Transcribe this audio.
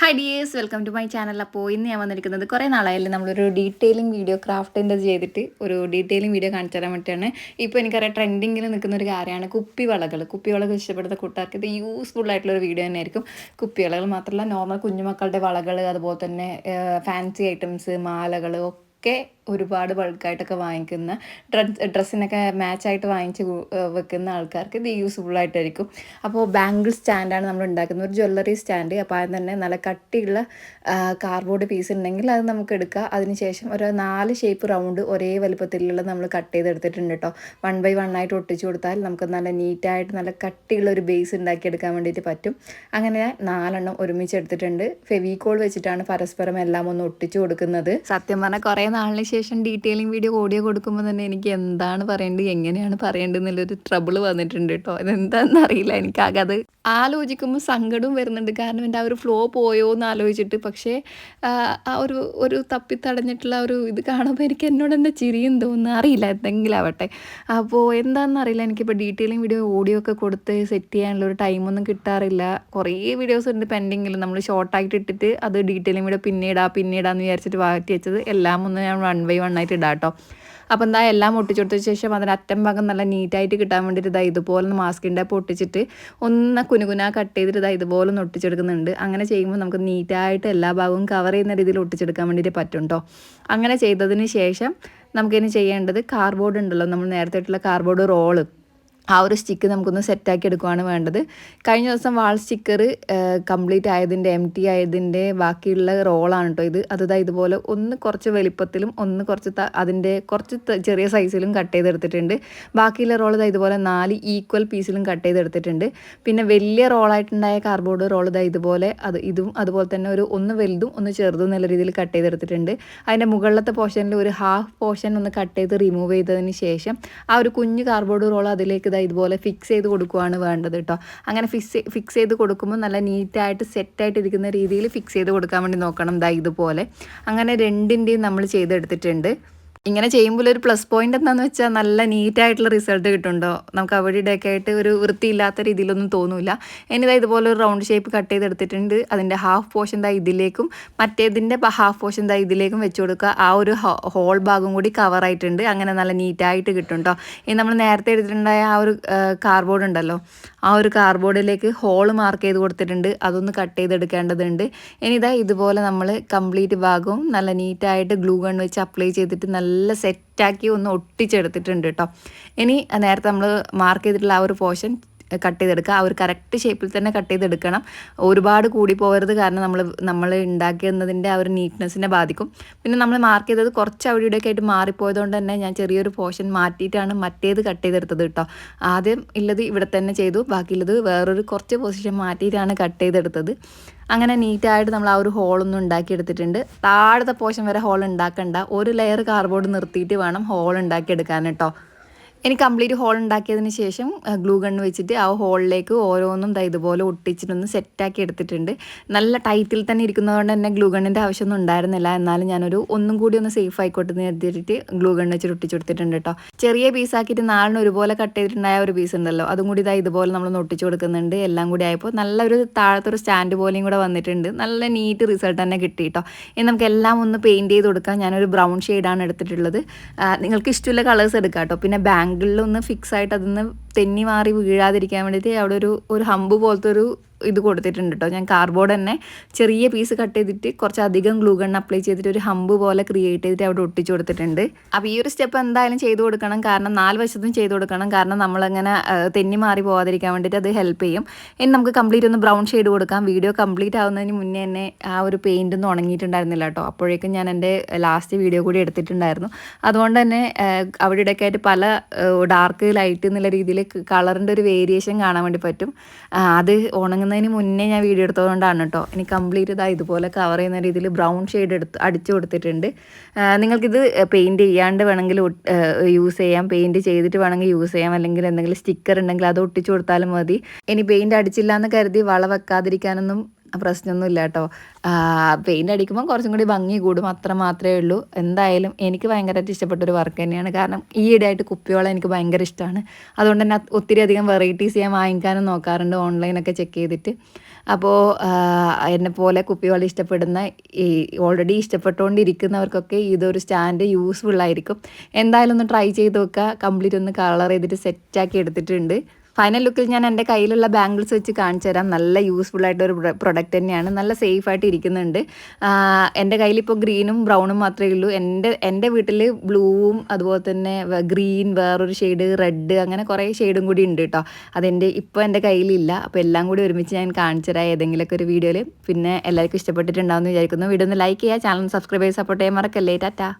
Hi dears, welcome to my channel. അപ്പോൾ ഇന്ന് ഞാൻ വന്നിരിക്കുന്നത് കുറേ നാളായല്ലേ നമ്മളൊരു ഡീറ്റെയിലിംഗ് വീഡിയോ ക്രാഫ്റ്റിൻ്റെ ചെയ്തിട്ട് ഒരു ഡീറ്റെയിലിംഗ് വീഡിയോ കാണിച്ചു തരാൻ വേണ്ടിയിട്ടാണ്. ഇപ്പോൾ എനിക്കറിയാം ട്രെൻഡിങ്ങിൽ നിൽക്കുന്ന ഒരു കാര്യമാണ് കുപ്പിവളകൾ ഇഷ്ടപ്പെടുന്ന കൂട്ടുകാർക്ക് ഇത് യൂസ്ഫുൾ ആയിട്ടുള്ളൊരു വീഡിയോ തന്നെയായിരിക്കും. കുപ്പിവളകൾ മാത്രമല്ല, നോർമൽ കുഞ്ഞുമക്കളുടെ വളകൾ, അതുപോലെ തന്നെ ഫാൻസി ഐറ്റംസ്, മാലകൾ ഒക്കെ ഒരുപാട് ബൾക്കായിട്ടൊക്കെ വാങ്ങിക്കുന്ന ഡ്രസ്സിനൊക്കെ മാച്ചായിട്ട് വാങ്ങിച്ച് വെക്കുന്ന ആൾക്കാർക്ക് ഇത് യൂസ്ഫുൾ ആയിട്ടായിരിക്കും. അപ്പോൾ ബാംഗിൾ സ്റ്റാൻഡാണ് നമ്മൾ ഉണ്ടാക്കുന്നത്, ഒരു ജ്വല്ലറി സ്റ്റാൻഡ്. അപ്പോൾ അതിന് തന്നെ നല്ല കട്ടിയുള്ള കാർഡ്ബോർഡ് പീസ് ഉണ്ടെങ്കിൽ അത് നമുക്ക് എടുക്കുക. അതിനുശേഷം ഒരു 4 ഷേപ്പ് റൗണ്ട് ഒരേ വലുപ്പത്തിലുള്ള നമ്മൾ കട്ട് ചെയ്തെടുത്തിട്ടുണ്ട് കേട്ടോ. 1 by 1 ആയിട്ട് ഒട്ടിച്ചു കൊടുത്താൽ നമുക്ക് നല്ല നീറ്റായിട്ട് നല്ല കട്ടിയുള്ള ഒരു ബേസ് ഉണ്ടാക്കിയെടുക്കാൻ വേണ്ടിയിട്ട് പറ്റും. അങ്ങനെ 4 ഒരുമിച്ച് എടുത്തിട്ടുണ്ട്. ഫെവിക്കോൾ വെച്ചിട്ടാണ് പരസ്പരം എല്ലാം ഒന്ന് ഒട്ടിച്ചു കൊടുക്കുന്നത്. സത്യം പറഞ്ഞാൽ കുറേ നാളിന് ശേഷം ഡീറ്റെയിലിംഗ് വീഡിയോ ഓഡിയോ കൊടുക്കുമ്പോൾ തന്നെ എനിക്ക് എന്താണ് പറയേണ്ടത്, എങ്ങനെയാണ് പറയേണ്ടത് എന്നുള്ളൊരു ട്രബിൾ വന്നിട്ടുണ്ട് കേട്ടോ. ഇതെന്താണെന്ന് അറിയില്ല. എനിക്കാകെ അത് ആലോചിക്കുമ്പോൾ സങ്കടവും വരുന്നുണ്ട്. കാരണം എൻ്റെ ആ ഒരു ഫ്ലോ പോയോ എന്ന് ആലോചിച്ചിട്ട്. പക്ഷേ ആ ഒരു തപ്പിത്തടഞ്ഞിട്ടുള്ള ഒരു ഇത് കാണുമ്പോൾ എനിക്ക് എന്നോട് തന്നെ ചിരിയും തോന്നുന്നു. അറിയില്ല, എന്തെങ്കിലും ആവട്ടെ. അപ്പോൾ എന്താണെന്ന് അറിയില്ല, എനിക്കിപ്പോൾ ഡീറ്റെയിലിംഗ് വീഡിയോ ഓഡിയോ ഒക്കെ കൊടുത്ത് സെറ്റ് ചെയ്യാനുള്ളൊരു ടൈമൊന്നും കിട്ടാറില്ല. കുറേ വീഡിയോസ് ഉണ്ട് പെൻഡിങ്ങിൽ. നമ്മൾ ഷോർട്ടായിട്ട് ഇട്ടിട്ട് അത് ഡീറ്റെയിലിംഗ് വീഡിയോ പിന്നീടാന്ന് വിചാരിച്ചിട്ട് മാറ്റി വെച്ചത് എല്ലാം ഒന്ന് ഞാൻ 1 by 1 ആയിട്ട് ഇടാം കേട്ടോ. അപ്പോൾ എന്താ എല്ലാം ഒട്ടിച്ചെടുത്ത ശേഷം അതിൻ്റെ അറ്റം ഭാഗം നല്ല നീറ്റായിട്ട് കിട്ടാൻ വേണ്ടിയിട്ട് ഇതാ ഇതുപോലെ മാസ്കിൻ്റെ അപ്പോൾ ഒട്ടിച്ചിട്ട് ഒന്ന് കുനുകുനാ കട്ട് ചെയ്തിട്ട് ഇതാ ഇതുപോലെ ഒന്ന് ഒട്ടിച്ചെടുക്കുന്നുണ്ട്. അങ്ങനെ ചെയ്യുമ്പോൾ നമുക്ക് നീറ്റായിട്ട് എല്ലാ ഭാഗവും കവർ ചെയ്യുന്ന രീതിയിൽ ഒട്ടിച്ചെടുക്കാൻ വേണ്ടിയിട്ട് പറ്റും കേട്ടോ. അങ്ങനെ ചെയ്തതിന് ശേഷം നമുക്കിനി ചെയ്യേണ്ടത് കാർഡ്ബോർഡ് ഉണ്ടല്ലോ, നമ്മൾ നേരത്തെ ഇട്ടുള്ള കാർഡ്ബോർഡ് റോള്, ആ ഒരു സ്റ്റിക്ക് നമുക്കൊന്ന് സെറ്റാക്കി എടുക്കുകയാണ് വേണ്ടത്. കഴിഞ്ഞ ദിവസം വാൾ സ്റ്റിക്കർ കംപ്ലീറ്റ് ആയതിൻ്റെ എംറ്റി ആയതിൻ്റെ ബാക്കിയുള്ള റോളാണ് കേട്ടോ ഇത്. അതാ ഇതുപോലെ ഒന്ന് കുറച്ച് വലിപ്പത്തിലും ഒന്ന് കുറച്ച് അതിൻ്റെ കുറച്ച് ചെറിയ സൈസിലും കട്ട് ചെയ്തെടുത്തിട്ടുണ്ട്. ബാക്കിയുള്ള റോൾ ഇതാ ഇതുപോലെ 4 ഈക്വൽ പീസിലും കട്ട് ചെയ്തെടുത്തിട്ടുണ്ട്. പിന്നെ വലിയ റോളായിട്ടുണ്ടായ കാർഡ്ബോർഡ് റോൾ ഇതാ ഇതുപോലെ ഇതും അതുപോലെ തന്നെ ഒന്ന് വലുതും ഒന്ന് ചെറുതും എന്നുള്ള രീതിയിൽ കട്ട് ചെയ്തെടുത്തിട്ടുണ്ട്. അതിൻ്റെ മുകളിലത്തെ പോർഷനിൽ ഒരു ഹാഫ് പോർഷൻ ഒന്ന് കട്ട് ചെയ്ത് റിമൂവ് ചെയ്തതിന് ശേഷം ആ ഒരു കുഞ്ഞു കാർഡ്ബോർഡ് റോൾ അതിലേക്ക് ഇതുപോലെ ഫിക്സ് ചെയ്ത് കൊടുക്കുകയാണ് വേണ്ടത് കേട്ടോ. അങ്ങനെ ഫിക്സ് ചെയ്ത് കൊടുക്കുമ്പോൾ നല്ല നീറ്റായിട്ട് സെറ്റായിട്ട് ഇരിക്കുന്ന രീതിയിൽ ഫിക്സ് ചെയ്ത് കൊടുക്കാൻ വേണ്ടി നോക്കണം. ഇതുപോലെ അങ്ങനെ രണ്ടിൻ്റെയും നമ്മൾ ചെയ്തെടുത്തിട്ടുണ്ട്. ഇങ്ങനെ ചെയ്യുമ്പോൾ ഒരു പ്ലസ് പോയിന്റ് എന്താണെന്ന് വെച്ചാൽ നല്ല നീറ്റായിട്ടുള്ള റിസൾട്ട് കിട്ടുന്നുണ്ടോ. നമുക്ക് അവിടെ ഇവിടെയൊക്കെ ആയിട്ട് ഒരു വൃത്തിയില്ലാത്ത രീതിയിലൊന്നും തോന്നില്ല. ഇനിതാ ഇതുപോലെ ഒരു റൗണ്ട് ഷേപ്പ് കട്ട് ചെയ്തെടുത്തിട്ടുണ്ട്. അതിൻ്റെ ഹാഫ് പോർഷൻ ഇതിലേക്കും മറ്റേതിൻ്റെ ഹാഫ് പോർഷൻ ഇതിലേക്കും വെച്ച് കൊടുക്കുക. ആ ഒരു ഹോൾ ഭാഗം കൂടി കവറായിട്ടുണ്ട്. അങ്ങനെ നല്ല നീറ്റായിട്ട് കിട്ടും കേട്ടോ. ഇനി നമ്മൾ നേരത്തെ എടുത്തിട്ടുണ്ടായ ആ ഒരു കാർഡ്ബോർഡ് ഉണ്ടല്ലോ, ആ ഒരു കാർഡ്ബോർഡിലേക്ക് ഹോള് മാർക്ക് ചെയ്ത് കൊടുത്തിട്ടുണ്ട്. അതൊന്ന് കട്ട് ചെയ്തെടുക്കേണ്ടതുണ്ട്. ഇനി ഇതുപോലെ നമ്മൾ കംപ്ലീറ്റ് ഭാഗവും നല്ല നീറ്റായിട്ട് ഗ്ലൂ ഗൺ വെച്ച് അപ്ലൈ ചെയ്തിട്ട് നല്ല സെറ്റാക്കി ഒന്ന് ഒട്ടിച്ചെടുത്തിട്ടുണ്ട് കേട്ടോ. ഇനി നേരത്തെ നമ്മൾ മാർക്ക് ചെയ്തിട്ടുള്ള ആ ഒരു പോർഷൻ കട്ട് ചെയ്തെടുക്കുക. ആ ഒരു കറക്റ്റ് ഷേപ്പിൽ തന്നെ കട്ട് ചെയ്തെടുക്കണം. ഒരുപാട് കൂടി പോകരുത്, കാരണം നമ്മൾ ഉണ്ടാക്കിയതിൻ്റെ ആ ഒരു നീറ്റ്നെസ്സിനെ ബാധിക്കും. പിന്നെ നമ്മൾ മാർക്ക് ചെയ്തത് കുറച്ച് അവിടെ ഇവിടെയൊക്കെ ആയിട്ട് മാറിപ്പോയതുകൊണ്ട് തന്നെ ഞാൻ ചെറിയൊരു പോർഷൻ മാറ്റിയിട്ടാണ് മറ്റേത് കട്ട് ചെയ്തെടുത്തത് കേട്ടോ. ആദ്യം ഉള്ളത് ഇവിടെ തന്നെ ചെയ്തു, ബാക്കിയുള്ളത് വേറൊരു കുറച്ച് പൊസിഷൻ മാറ്റിയിട്ടാണ് കട്ട് ചെയ്തെടുത്തത്. അങ്ങനെ നീറ്റായിട്ട് നമ്മൾ ആ ഒരു ഹോളൊന്നും ഉണ്ടാക്കിയെടുത്തിട്ടുണ്ട്. താഴത്തെ പോർഷൻ വരെ ഹോൾ ഉണ്ടാക്കണ്ട, ഒരു ലെയർ കാർഡ്ബോർഡ് നിർത്തിയിട്ട് വേണം ഹോൾ ഉണ്ടാക്കിയെടുക്കാൻ കേട്ടോ. ഇനി കംപ്ലീറ്റ് ഹോൾ ഉണ്ടാക്കിയതിന് ശേഷം ഗ്ലൂ ഗണ്ണ് വെച്ചിട്ട് ആ ഹോളിലേക്ക് ഓരോന്നും ഇതുപോലെ ഒട്ടിച്ചിട്ടൊന്ന് സെറ്റാക്കി എടുത്തിട്ടുണ്ട്. നല്ല ടൈറ്റിൽ തന്നെ ഇരിക്കുന്നതുകൊണ്ട് തന്നെ ഗ്ലൂ ഗണ്ണിൻ്റെ ആവശ്യമൊന്നും ഉണ്ടായിരുന്നില്ല. എന്നാലും ഞാനൊരു ഒന്നും കൂടി ഒന്ന് സേഫ് ആയിക്കോട്ടെ എന്ന് കരുതിയിട്ട് ഗ്ലൂ ഗണ്ണ് വെച്ചിട്ട് ഒട്ടിച്ചെടുത്തിട്ടുണ്ട് കേട്ടോ. ചെറിയ പീസാക്കിയിട്ട് 4 ഒരുപോലെ കട്ട് ചെയ്തിട്ടുണ്ടായ ഒരു പീസ് ഉണ്ടല്ലോ, അതും കൂടി ഇതുപോലെ നമ്മളൊന്ന് ഒട്ടിച്ചു കൊടുക്കുന്നുണ്ട്. എല്ലാം കൂടി ആയപ്പോൾ നല്ലൊരു താഴത്തൊരു സ്റ്റാൻഡ് പോലെയും കൂടെ വന്നിട്ടുണ്ട്. നല്ല നീറ്റ് റിസൾട്ട് തന്നെ കിട്ടി കേട്ടോ. ഇനി നമുക്ക് എല്ലാം ഒന്ന് പെയിൻറ്റ് ചെയ്ത് കൊടുക്കാം. ഞാനൊരു ബ്രൗൺ ഷെയ്ഡാണ് എടുത്തിട്ടുള്ളത്. നിങ്ങൾക്ക് ഇഷ്ടമുള്ള കളേഴ്സ് എടുക്കാം കേട്ടോ. പിന്നെ ബാങ്കിളിലൊന്ന് ഫിക്സ് ആയിട്ട് അതൊന്ന് തെന്നി മാറി വീഴാതിരിക്കാൻ വേണ്ടിയിട്ട് അവിടെ ഒരു ഹമ്പ് പോലത്തെ ഒരു ഇത് കൊടുത്തിട്ടുണ്ട് കേട്ടോ. ഞാൻ കാർഡ്ബോർഡ് തന്നെ ചെറിയ പീസ് കട്ട് ചെയ്തിട്ട് കുറച്ചധികം ഗ്ലൂ ഗൺ അപ്ലൈ ചെയ്തിട്ട് ഒരു ഹമ്പ് പോലെ ക്രിയേറ്റ് ചെയ്തിട്ട് അവിടെ ഒട്ടിച്ചു കൊടുത്തിട്ടുണ്ട്. അപ്പോൾ ഈ ഒരു സ്റ്റെപ്പ് എന്തായാലും ചെയ്ത് കൊടുക്കണം, കാരണം 4 വശത്തും ചെയ്ത് കൊടുക്കണം. കാരണം നമ്മളങ്ങനെ തെന്നി മാറി പോകാതിരിക്കാൻ വേണ്ടിയിട്ട് അത് ഹെൽപ്പ് ചെയ്യും. ഇനി നമുക്ക് കംപ്ലീറ്റ് ഒന്ന് ബ്രൗൺ ഷെയ്ഡ് കൊടുക്കാം. വീഡിയോ കംപ്ലീറ്റ് ആവുന്നതിന് മുന്നേ തന്നെ ആ ഒരു പെയിൻ്റ് ഒന്നും ഉണങ്ങിയിട്ടുണ്ടായിരുന്നില്ല കേട്ടോ. അപ്പോഴേക്കും ഞാൻ എൻ്റെ ലാസ്റ്റ് വീഡിയോ കൂടി എടുത്തിട്ടുണ്ടായിരുന്നു. അതുകൊണ്ട് തന്നെ അവിടെ ഇടയ്ക്ക് ആയിട്ട് പല ഡാർക്ക് ലൈറ്റ് എന്നുള്ള രീതിയിൽ കളറിൻ്റെ ഒരു വേരിയേഷൻ കാണാൻ വേണ്ടി പറ്റും. അത് ഉണങ്ങുന്നതിന് മുന്നേ ഞാൻ വീഡിയോ എടുത്തതുകൊണ്ടാണ് കേട്ടോ. ഇനി കംപ്ലീറ്റ് ഇതുപോലെ കവർ ചെയ്യുന്ന രീതിയിൽ ബ്രൗൺ ഷെയ്ഡ് അടിച്ചു കൊടുത്തിട്ടുണ്ട്. നിങ്ങൾക്കിത് പെയിൻറ്റ് ചെയ്യാണ്ട് വേണമെങ്കിൽ യൂസ് ചെയ്യാം, പെയിൻറ്റ് ചെയ്തിട്ട് വേണമെങ്കിൽ യൂസ് ചെയ്യാം, അല്ലെങ്കിൽ എന്തെങ്കിലും സ്റ്റിക്കർ ഉണ്ടെങ്കിൽ അത് ഒട്ടിച്ചു കൊടുത്താലും മതി. ഇനി പെയിൻറ്റ് അടിച്ചില്ല എന്ന് കരുതി വള വെക്കാതിരിക്കാനൊന്നും പ്രശ്നമൊന്നുമില്ല കേട്ടോ. പെയിൻ്റ് അടിക്കുമ്പോൾ കുറച്ചും കൂടി ഭംഗി കൂടും, അത്ര മാത്രമേ ഉള്ളൂ. എന്തായാലും എനിക്ക് ഭയങ്കരമായിട്ട് ഇഷ്ടപ്പെട്ടൊരു വർക്ക് തന്നെയാണ്. കാരണം ഈയിടെയായിട്ട് കുപ്പിവള എനിക്ക് ഭയങ്കര ഇഷ്ടമാണ്. അതുകൊണ്ട് തന്നെ ഒത്തിരി അധികം വെറൈറ്റീസ് ഞാൻ വാങ്ങിക്കാനും നോക്കാറുണ്ട്, ഓൺലൈനൊക്കെ ചെക്ക് ചെയ്തിട്ട്. അപ്പോൾ എന്നെപ്പോലെ കുപ്പിവള ഇഷ്ടപ്പെടുന്ന ഈ ഓൾറെഡി ഇഷ്ടപ്പെട്ടുകൊണ്ടിരിക്കുന്നവർക്കൊക്കെ ഇതൊരു സ്റ്റാൻഡ് യൂസ്ഫുള്ളായിരിക്കും. എന്തായാലും ഒന്ന് ട്രൈ ചെയ്ത് നോക്കുക. കംപ്ലീറ്റ് ഒന്ന് കളർ ചെയ്തിട്ട് സെറ്റാക്കി എടുത്തിട്ടുണ്ട്. ഫൈനൽ ലുക്കിൽ ഞാൻ എൻ്റെ കയ്യിലുള്ള ബാംഗിൾസ് വെച്ച് കാണിച്ചു തരാം. നല്ല യൂസ്ഫുൾ ആയിട്ടൊരു പ്രൊഡക്റ്റ് തന്നെയാണ്, നല്ല സേഫായിട്ട് ഇരിക്കുന്നുണ്ട്. എൻ്റെ കയ്യിലിപ്പോൾ ഗ്രീനും ബ്രൗണും മാത്രമേ ഉള്ളൂ. എൻ്റെ വീട്ടിൽ ബ്ലൂവും അതുപോലെ തന്നെ ഗ്രീൻ, വേറൊരു ഷെയ്ഡ് റെഡ്, അങ്ങനെ കുറേ ഷെയ്ഡും കൂടി ഉണ്ട് കേട്ടോ. ഇപ്പോൾ എൻ്റെ കയ്യിലില്ല. അപ്പോൾ എല്ലാം കൂടി ഒരുമിച്ച് ഞാൻ കാണിച്ചു തരാം ഏതെങ്കിലുമൊക്കെ ഒരു വീഡിയോയിൽ. പിന്നെ എല്ലാവർക്കും ഇഷ്ടപ്പെട്ടിട്ടുണ്ടാവുമെന്ന് വിചാരിക്കുന്നു. വീഡിയോ ഒന്ന് ലൈക്ക് ചെയ്യുക, ചാനൽ സബ്സ്ക്രൈബ് ചെയ്ത് സപ്പോർട്ട് ചെയ്യാൻ മറക്കല്ലേ. ടാറ്റാ.